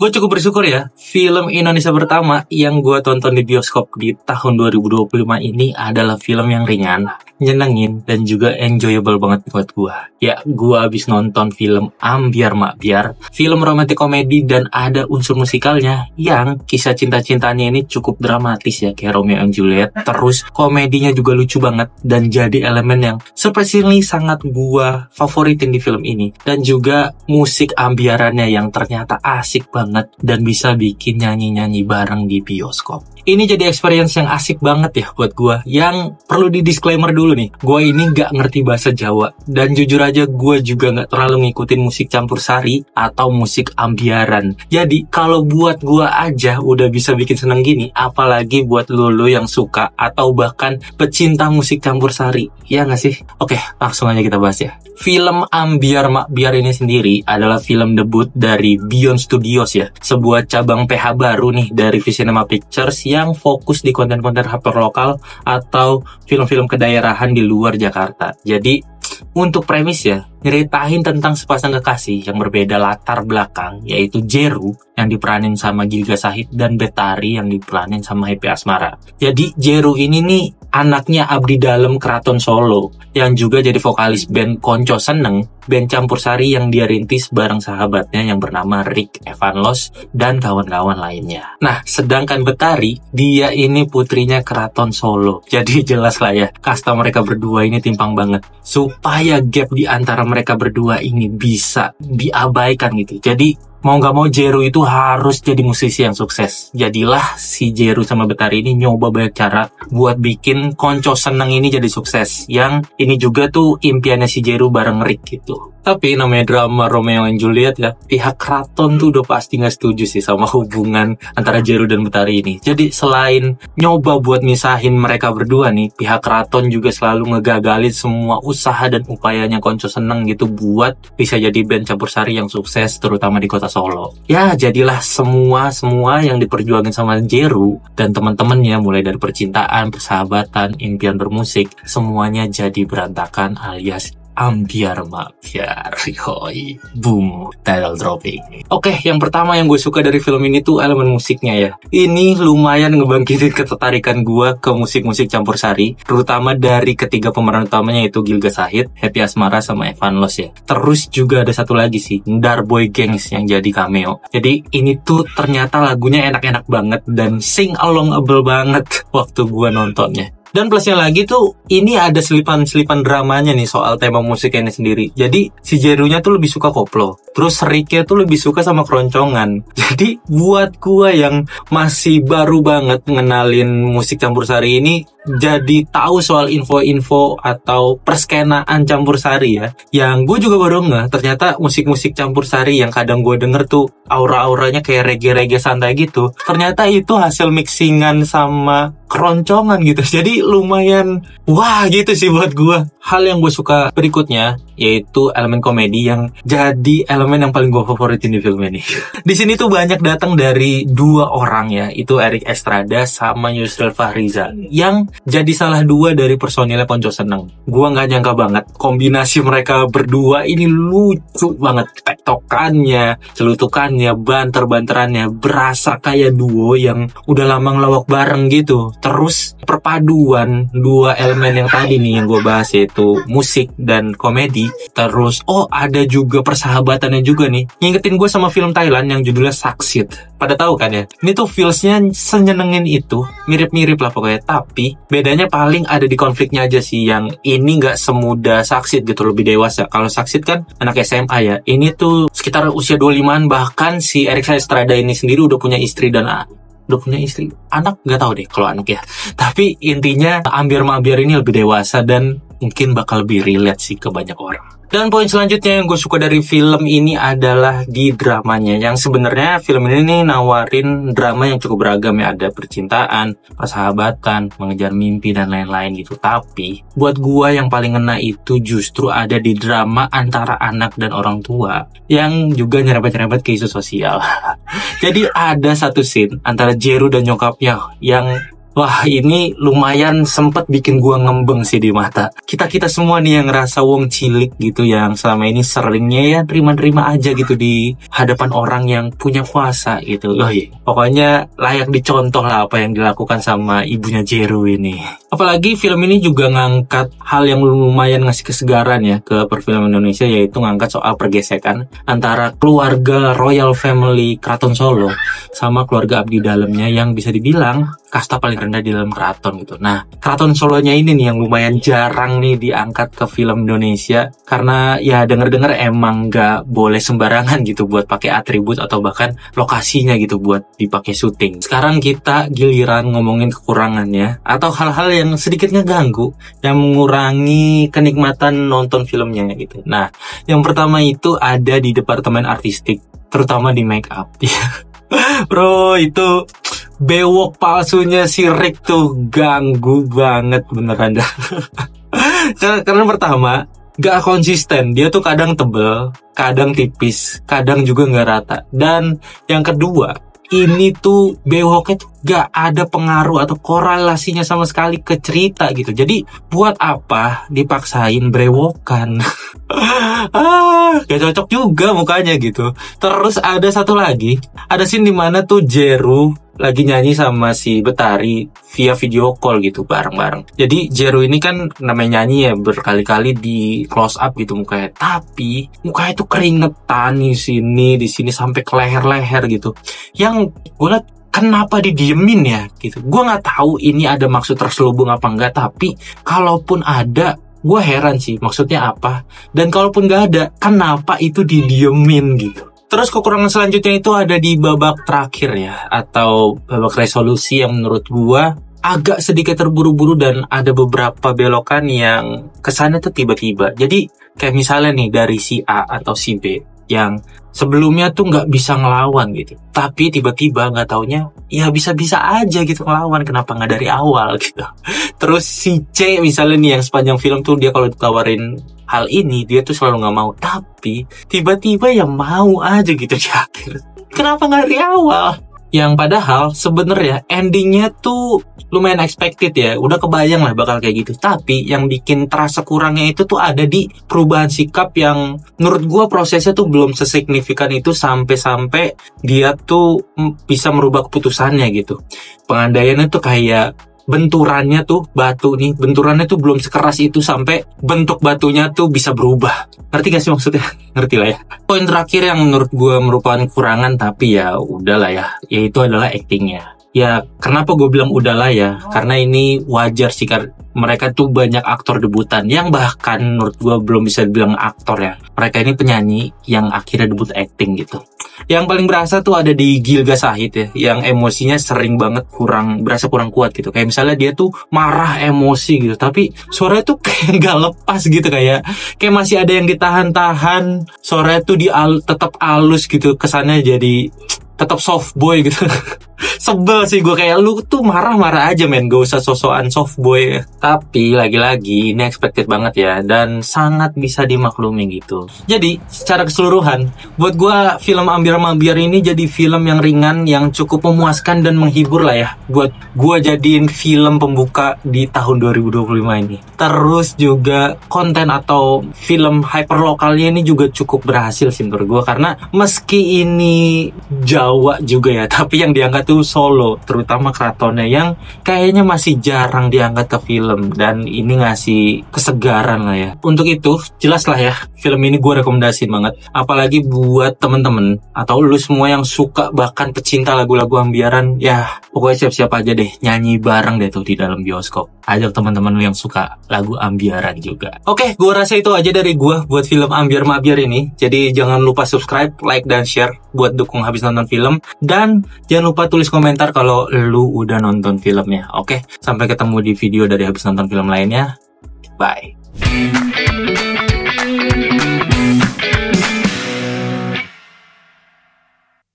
Gue cukup bersyukur ya, film Indonesia pertama yang gue tonton di bioskop di tahun 2025 ini adalah film yang ringan, nyenengin, dan juga enjoyable banget buat gue. Ya, gue abis nonton film Ambyar Makbyar, film romantic komedi dan ada unsur musikalnya yang kisah cinta-cintanya ini cukup dramatis ya, kayak Romeo and Juliet. Terus komedinya juga lucu banget dan jadi elemen yang surprisingly sangat gue favoritin di film ini. Dan juga musik ambiarannya yang ternyata asik banget dan bisa bikin nyanyi-nyanyi bareng di bioskop. Ini jadi experience yang asik banget ya buat gue. Yang perlu di disclaimer dulu nih, gue ini gak ngerti bahasa Jawa. Dan jujur aja gue juga gak terlalu ngikutin musik campur sari atau musik ambiaran. Jadi kalau buat gue aja udah bisa bikin seneng gini, apalagi buat lu yang suka atau bahkan pecinta musik campur sari. Ya gak sih? Oke, langsung aja kita bahas ya. Film Ambyar Makbyar ini sendiri adalah film debut dari Beyond Studios ya, sebuah cabang PH baru nih dari Visinema Pictures yang fokus di konten-konten hyper lokal atau film-film kedaerahan di luar Jakarta. Jadi untuk premis ya, nyeritain tentang sepasang kekasih yang berbeda latar belakang, yaitu Jeru yang diperanin sama Gilga Syahid dan Betari yang diperanin sama Happy Asmara. Jadi Jeru ini nih anaknya abdi dalam Keraton Solo yang juga jadi vokalis band Konco Seneng, band campur sari yang dia rintis bareng sahabatnya yang bernama Rick Evanlos dan kawan-kawan lainnya. Nah, sedangkan Betari, dia ini putrinya Keraton Solo. Jadi jelas lah ya, kasta mereka berdua ini timpang banget. Supaya gap di antara mereka berdua ini bisa diabaikan gitu. Jadi mau gak mau Jeru itu harus jadi musisi yang sukses. Jadilah si Jeru sama Betari ini nyoba banyak cara buat bikin Konco Seneng ini jadi sukses. Yang ini juga tuh impiannya si Jeru bareng Rick gitu. Tapi namanya drama Romeo and Juliet ya, pihak keraton tuh udah pasti gak setuju sih sama hubungan antara Jeru dan Betari ini. Jadi selain nyoba buat misahin mereka berdua nih, pihak keraton juga selalu ngegagalin semua usaha dan upayanya Konco Seneng gitu buat bisa jadi band campur sari yang sukses terutama di kota Solo. Ya, jadilah semua yang diperjuangin sama Jeru dan teman-temannya, mulai dari percintaan, persahabatan, impian bermusik, semuanya jadi berantakan alias Ambyar Makbyar. Yoi, boom, title dropping. Oke, yang pertama yang gue suka dari film ini tuh elemen musiknya ya. Ini lumayan ngebangkitin ketertarikan gue ke musik-musik campur sari, terutama dari ketiga pemeran utamanya yaitu Gilga Syahid, Happy Asmara, sama Evanlos ya. Terus juga ada satu lagi sih, Darboy Gangs yang jadi cameo. Jadi ini tuh ternyata lagunya enak-enak banget dan sing alongable banget waktu gue nontonnya. Dan plusnya lagi tuh, ini ada selipan-selipan dramanya nih soal tema musiknya ini sendiri. Jadi, si Jerunya tuh lebih suka koplo. Terus Ricknya tuh lebih suka sama keroncongan. Jadi, buat gua yang masih baru banget ngenalin musik campur sari ini, jadi tahu soal info-info atau perskenaan campur sari ya. Yang gue juga baru ngeh, ternyata musik-musik campur sari yang kadang gue denger tuh aura-auranya kayak reggae-reggae santai gitu. Ternyata itu hasil mixingan sama keroncongan gitu. Jadi lumayan wah gitu sih buat gue. Hal yang gue suka berikutnya yaitu elemen komedi yang jadi elemen yang paling gue favoritin di film ini. Di sini tuh banyak datang dari dua orang ya, itu Erik Estrada sama Yusril Fahriza yang jadi salah dua dari personilnya Konco Seneng. Gue nggak nyangka banget kombinasi mereka berdua ini lucu banget. Tektokannya, celutukannya, banter-banterannya berasa kayak duo yang udah lama ngelawak bareng gitu. Terus perpaduan dua elemen yang tadi nih yang gue bahas yaitu musik dan komedi. Terus ada juga persahabatannya juga nih. Ngingetin gue sama film Thailand yang judulnya Saksit. Pada tahu kan ya? Ini tuh feelsnya senyenengin itu, mirip-mirip lah pokoknya. Tapi bedanya paling ada di konfliknya aja sih, yang ini nggak semudah Saksit gitu, lebih dewasa. Kalau Saksit kan anak SMA ya. Ini tuh sekitar usia 25-an, bahkan si Erik Estrada ini sendiri udah punya istri dan anak nggak tahu deh kalau anak ya. Tapi intinya Ambyar Makbyar ini lebih dewasa dan mungkin bakal lebih relate sih ke banyak orang. Dan poin selanjutnya yang gue suka dari film ini adalah di dramanya. Yang sebenarnya film ini nih nawarin drama yang cukup beragam ya. Ada percintaan, persahabatan, mengejar mimpi, dan lain-lain gitu. Tapi buat gue yang paling ngena itu justru ada di drama antara anak dan orang tua yang juga nyerempet-nyerempet ke isu sosial. Jadi ada satu scene antara Jeru dan nyokapnya yang Wah, ini lumayan sempet bikin gua ngembeng sih di mata. Kita semua nih yang ngerasa wong cilik gitu, yang selama ini seringnya ya terima-terima aja gitu di hadapan orang yang punya kuasa gitu. Oh iya, pokoknya layak dicontoh lah apa yang dilakukan sama ibunya Jero ini. Apalagi film ini juga ngangkat hal yang lumayan ngasih kesegaran ya ke perfilman Indonesia, yaitu ngangkat soal pergesekan antara keluarga royal family Keraton Solo sama keluarga abdi dalamnya yang bisa dibilang kasta paling rendah di dalam keraton gitu. Nah, Keraton Solonya ini nih yang lumayan jarang nih diangkat ke film Indonesia karena ya denger-denger emang gak boleh sembarangan gitu buat pakai atribut atau bahkan lokasinya gitu buat dipakai syuting. Sekarang kita giliran ngomongin kekurangannya atau hal-hal yang sedikit ngeganggu yang mengurangi kenikmatan nonton filmnya gitu. Nah, yang pertama itu ada di departemen artistik, terutama di make up. Bro, itu bewok palsunya si Rick tuh ganggu banget beneran dah. Karena pertama gak konsisten, dia tuh kadang tebel, kadang tipis, kadang juga gak rata. Dan yang kedua, ini tuh bewoknya tuh gak ada pengaruh atau korelasinya sama sekali ke cerita gitu. Jadi buat apa dipaksain brewokan? Gak cocok juga mukanya gitu. Terus ada satu lagi, ada scene dimana tuh Jero lagi nyanyi sama si Betari via video call gitu bareng-bareng. Jadi Jero ini kan namanya nyanyi ya berkali-kali di close up gitu mukanya, tapi mukanya tuh keringetan di sini sampai ke leher-leher gitu. Yang gue liat kenapa didiemin ya gitu. Gue nggak tahu ini ada maksud terselubung apa enggak, tapi kalaupun ada, gue heran sih maksudnya apa. Dan kalaupun nggak ada, kenapa itu didiemin gitu. Terus kekurangan selanjutnya itu ada di babak terakhir ya, atau babak resolusi yang menurut gua agak sedikit terburu-buru dan ada beberapa belokan yang kesannya tuh tiba-tiba. Jadi kayak misalnya nih dari si A atau si B yang sebelumnya tuh nggak bisa ngelawan gitu, tapi tiba-tiba nggak taunya ya bisa-bisa aja gitu ngelawan, kenapa nggak dari awal gitu. Terus si C misalnya nih yang sepanjang film tuh dia kalau ditawarin hal ini dia tuh selalu nggak mau, tapi tiba-tiba ya mau aja gitu di akhir. Kenapa nggak dari awal? Yang padahal sebenarnya endingnya tuh lumayan expected ya, udah kebayang lah bakal kayak gitu. Tapi yang bikin terasa kurangnya itu tuh ada di perubahan sikap yang menurut gua prosesnya tuh belum sesignifikan itu sampai dia tuh bisa merubah keputusannya gitu. Pengandaiannya tuh kayak benturannya tuh batu nih, benturannya tuh belum sekeras itu sampai bentuk batunya tuh bisa berubah. Ngerti gak sih maksudnya? Ngerti lah ya. Poin terakhir yang menurut gue merupakan kekurangan tapi ya udahlah ya, yaitu adalah actingnya. Ya kenapa gue bilang udahlah ya, karena ini wajar sih kan mereka tuh banyak aktor debutan yang bahkan menurut gue belum bisa dibilang aktor ya. Mereka ini penyanyi yang akhirnya debut acting gitu. Yang paling berasa tuh ada di Gilga Syahid ya, yang emosinya sering banget berasa kurang kuat gitu. Kayak misalnya dia tuh marah emosi gitu, tapi suaranya tuh kayak gak lepas gitu, kayak masih ada yang ditahan-tahan. Suaranya tuh tetap halus gitu, kesannya jadi tetap soft boy gitu. Sebel sih gue, kayak lu tuh marah-marah aja men, gak usah sosokan soft boy. Tapi lagi-lagi ini expected banget ya, dan sangat bisa dimaklumi gitu. Jadi secara keseluruhan buat gue film Ambyar ini jadi film yang ringan, yang cukup memuaskan dan menghibur lah ya, buat gue jadiin film pembuka di tahun 2025 ini. Terus juga konten atau film hyperlokalnya ini juga cukup berhasil sih menurut gue, karena meski ini Jawa juga ya, tapi yang diangkat tuh Solo, terutama keratonnya yang kayaknya masih jarang diangkat ke film, dan ini ngasih kesegaran lah ya. Untuk itu jelas lah ya, film ini gue rekomendasiin banget, apalagi buat temen-temen atau lu semua yang suka bahkan pecinta lagu-lagu Ambyaran ya. Pokoknya siap-siap aja deh nyanyi bareng deh tuh di dalam bioskop. Ajak teman-teman lu yang suka lagu Ambyaran juga. Oke, gue rasa itu aja dari gue buat film Ambyar ini. Jadi jangan lupa subscribe, like, dan share buat dukung habis nonton film. Dan jangan lupa tulis komentar kalau lu udah nonton filmnya. Oke, sampai ketemu di video dari habis nonton film lainnya. Bye.